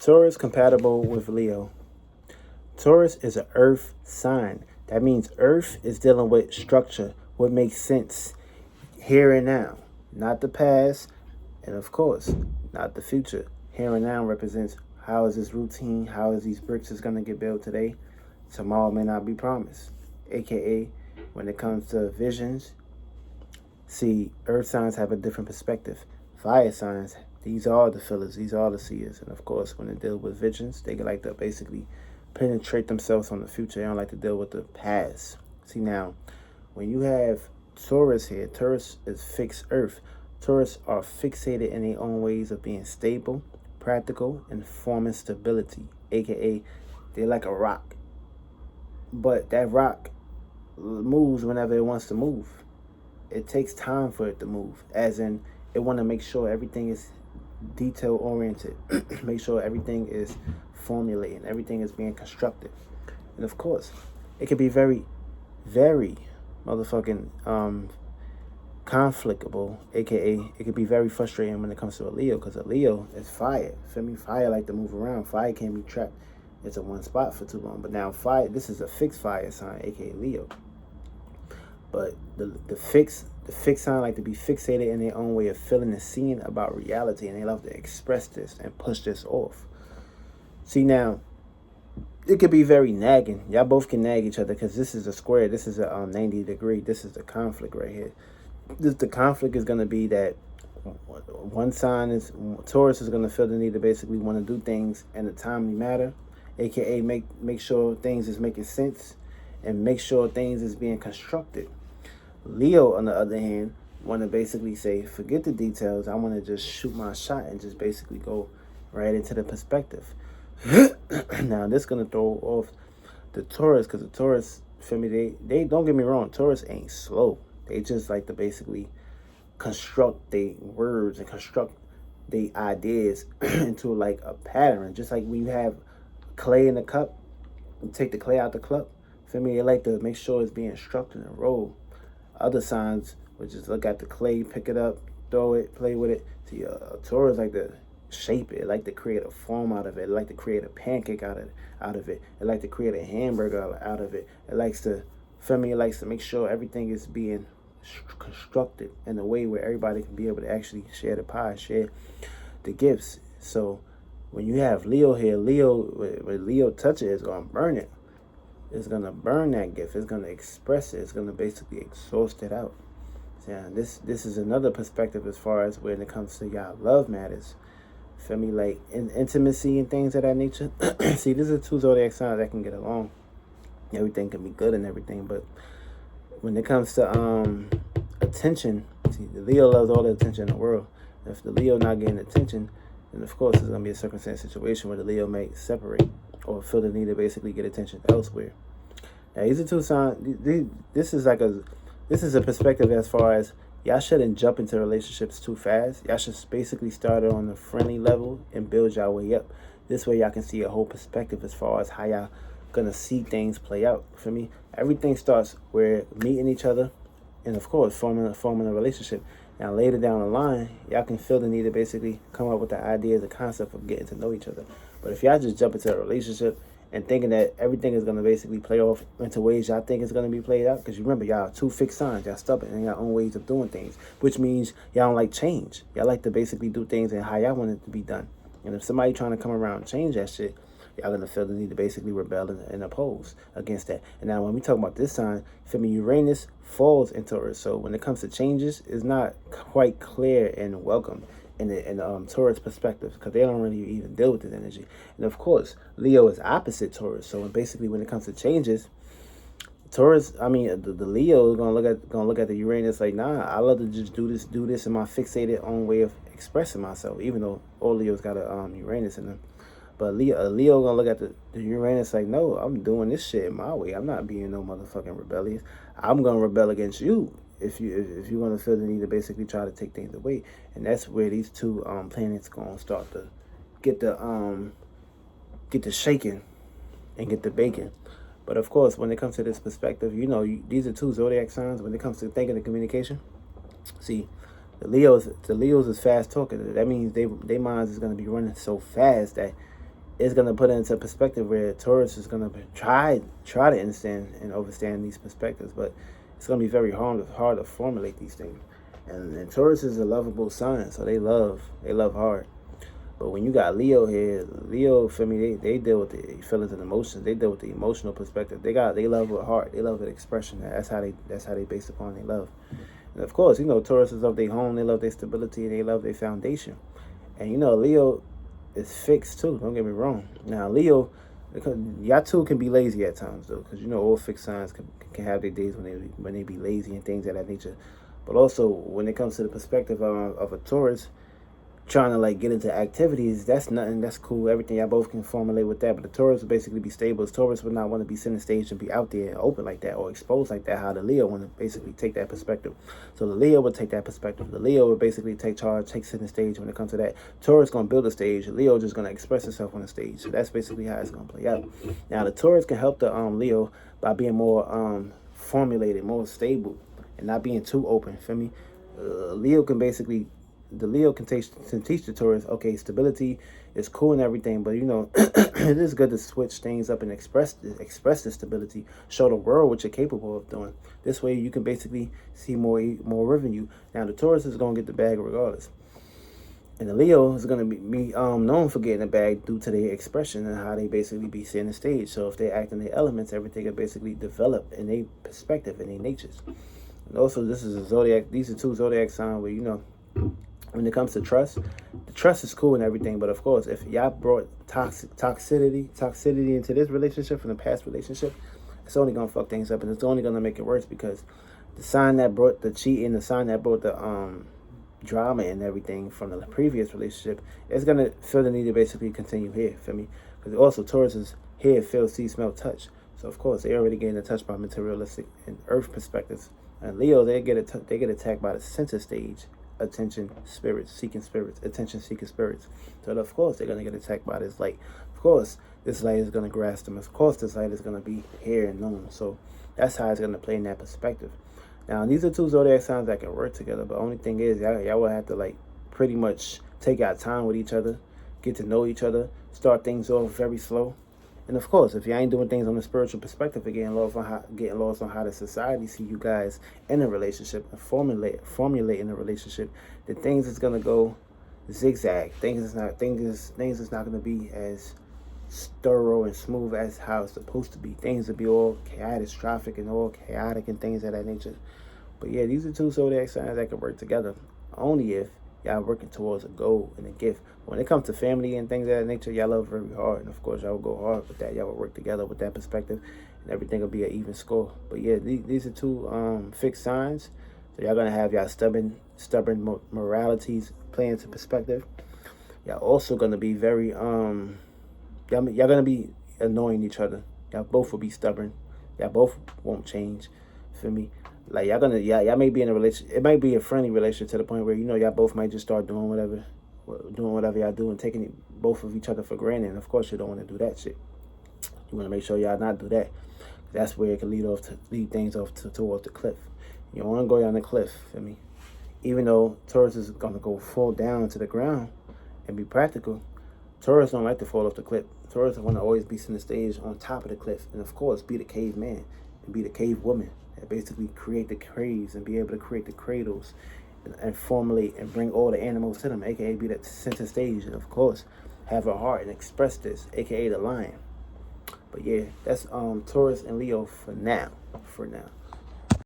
Taurus compatible with Leo. Taurus is an earth sign. That means earth is dealing with structure, what makes sense here and now, not the past, and of course, not the future. Here and now represents how is this routine, how is these bricks is going to get built today. Tomorrow may not be promised. AKA, when it comes to visions, see, earth signs have a different perspective. Fire signs, these are the fillers, these are the seers. And of course, when they deal with visions, they like to basically penetrate themselves on the future. They don't like to deal with the past. See, now, when you have Taurus here, Taurus is fixed earth. Taurus are fixated in their own ways of being stable, practical, and forming stability. AKA, they're like a rock. But that rock moves whenever it wants to move. It takes time for it to move, as in it want to make sure everything is detail oriented, make sure everything is formulating, everything is being constructed. And of course, it could be very, very motherfucking conflictable, aka it could be very frustrating when it comes to a Leo, because a Leo is fire. Feel me? Fire like to move around. Fire can't be trapped into one spot for too long. But now fire, this is a fixed fire sign, aka Leo. But the fixed sign like to be fixated in their own way of feeling and seeing about reality, and they love to express this and push this off. See, now, it could be very nagging. Y'all both can nag each other, because this is a square. This is a 90 degree. This is the conflict right here. The conflict is going to be that one sign is, Taurus is going to feel the need to basically want to do things in a timely manner, aka make sure things is making sense and make sure things is being constructed. Leo, on the other hand, want to basically say, forget the details. I want to just shoot my shot and just basically go right into the perspective. Now, this is going to throw off the Taurus, because the Taurus, feel me, they don't get me wrong, Taurus ain't slow. They just like to basically construct their words and construct their ideas into like a pattern. Just like when you have clay in the cup, you take the clay out the cup. Feel me? They like to make sure it's being structured and rolled. Other signs would just look at the clay, pick it up, throw it, play with it. See, Taurus like to shape it. It like to create a form out of it. It like to create a pancake out of it. It like to create a hamburger out of it. It likes to, feel me? It likes to make sure everything is being constructed in a way where everybody can be able to actually share the pie, share the gifts. So when you have Leo here, when Leo touches it, it's gonna burn it. It's gonna burn that gift. It's gonna express it. It's gonna basically exhaust it out. Yeah, this is another perspective as far as when it comes to y'all love matters. Feel me? Like in intimacy and things of that nature. See, these are two zodiac signs that can get along. Everything can be good and everything, but when it comes to attention, see, the Leo loves all the attention in the world. If the Leo not getting attention, then of course it's gonna be a circumstance situation where the Leo may separate or feel the need to basically get attention elsewhere. Now, these are two signs. This is a perspective as far as y'all shouldn't jump into relationships too fast. Y'all should basically start it on a friendly level and build y'all way up. This way y'all can see a whole perspective as far as how y'all gonna see things play out. For me, everything starts where meeting each other, and of course forming a relationship. Now later down the line, y'all can feel the need to basically come up with the idea, the concept of getting to know each other. But if y'all just jump into a relationship and thinking that everything is gonna basically play off into ways y'all think it's gonna be played out, because you remember y'all two fixed signs, y'all stubborn in your own ways of doing things, which means y'all don't like change. Y'all like to basically do things and how y'all want it to be done. And if somebody trying to come around and change that shit, y'all gonna feel the need to basically rebel and oppose against that. And now when we talk about this sign, feel me, Uranus falls into Taurus. So when it comes to changes, it's not quite clear and welcome in the Taurus perspective, because they don't really even deal with this energy. And of course, Leo is opposite Taurus. So basically when it comes to changes, Taurus, I mean, the Leo is gonna look at the Uranus like, nah, I love to just do this in my fixated own way of expressing myself, even though all Leo's got a Uranus in them. But Leo gonna look at the Uranus like, no, I'm doing this shit in my way. I'm not being no motherfucking rebellious. I'm gonna rebel against you if you want to feel the need to basically try to take things away. And that's where these two planets gonna start to get the shaking and get the baking. But of course, when it comes to this perspective, these are two zodiac signs. When it comes to thinking and communication, see, the Leos is fast talking. That means they minds is gonna be running so fast that it's gonna put it into perspective where Taurus is gonna try to understand and understand these perspectives, but it's gonna be very hard to formulate these things. And Taurus is a lovable sign, so they love hard. But when you got Leo here, Leo, for me, they deal with the feelings and emotions. They deal with the emotional perspective. They love with heart. They love with expression. That's how they based upon their love. And of course, Taurus love their home. They love their stability. They love their foundation. And Leo is fixed too. Don't get me wrong. Now Leo, y'all too can be lazy at times though, because all fixed signs can have their days when they be lazy and things of that nature. But also when it comes to the perspective of a Taurus, trying to like get into activities, that's nothing. That's cool. Everything y'all both can formulate with that. But the Taurus would basically be stable. Taurus would not want to be center stage and be out there and open like that or exposed like that. How the Leo want to basically take that perspective. So the Leo would take that perspective. The Leo would basically take charge, take center stage when it comes to that. Taurus gonna build a stage. Leo just gonna express itself on the stage. So that's basically how it's gonna play out. Now the Taurus can help the Leo by being more formulated, more stable, and not being too open. Feel me? Leo can basically. The Leo can teach the Taurus, okay, stability is cool and everything, but it is good to switch things up and express the stability, show the world what you're capable of doing. This way you can basically see more revenue. Now the Taurus is gonna get the bag regardless, and the Leo is gonna be known for getting the bag due to their expression and how they basically be seeing the stage. So if they act in their elements, everything will basically develop in their perspective and their natures. And also, this is a zodiac. These are two zodiac signs where when it comes to trust, the trust is cool and everything, but of course, if y'all brought toxicity into this relationship from the past relationship, it's only gonna fuck things up, and it's only gonna make it worse because the sign that brought the cheating, the sign that brought the drama and everything from the previous relationship, is gonna feel the need to basically continue here. Feel me? Because also Taurus is here, feel, see, smell, touch. So of course they already getting touched by materialistic and earth perspectives. And Leo, they get attacked by the center stage. Attention seeking spirits. So of course they're gonna get attacked by this light. Of course this light is gonna grasp them. Of course this light is gonna be here and known. So that's how it's gonna play in that perspective. Now these are two zodiac signs that can work together, but only thing is y'all will have to like pretty much take out time with each other, get to know each other, start things off very slow. And of course, if you ain't doing things on the spiritual perspective, getting lost on how the society see you guys in a relationship and formulating a relationship, then things is gonna go zigzag. Things is not gonna be as thorough and smooth as how it's supposed to be. Things will be all catastrophic and all chaotic and things of that nature. But yeah, these are two zodiac signs that can work together only if y'all working towards a goal and a gift. When it comes to family and things of that nature, y'all love very hard, and of course y'all will go hard with that. Y'all will work together with that perspective, and everything will be an even score. But yeah, these are two fixed signs. So y'all gonna have y'all stubborn moralities play into perspective. Y'all also gonna be very y'all gonna be annoying each other. Y'all both will be stubborn. Y'all both won't change. Feel me? Like y'all may be in a relationship. It might be a friendly relationship to the point where y'all both might just start doing whatever y'all do and taking both of each other for granted. And of course, you don't want to do that shit. You want to make sure y'all not do that. That's where it can lead things off towards the cliff. You don't want to go down the cliff. Feel me? Even though Taurus is gonna go fall down to the ground and be practical, Taurus don't like to fall off the cliff. Taurus want to always be center stage on top of the cliff, and of course, be the caveman and be the cave woman. And basically create the caves and be able to create the cradles and formulate and bring all the animals to them, aka be that center stage, and of course have a heart and express this, aka the lion. But yeah, that's Taurus and Leo for now.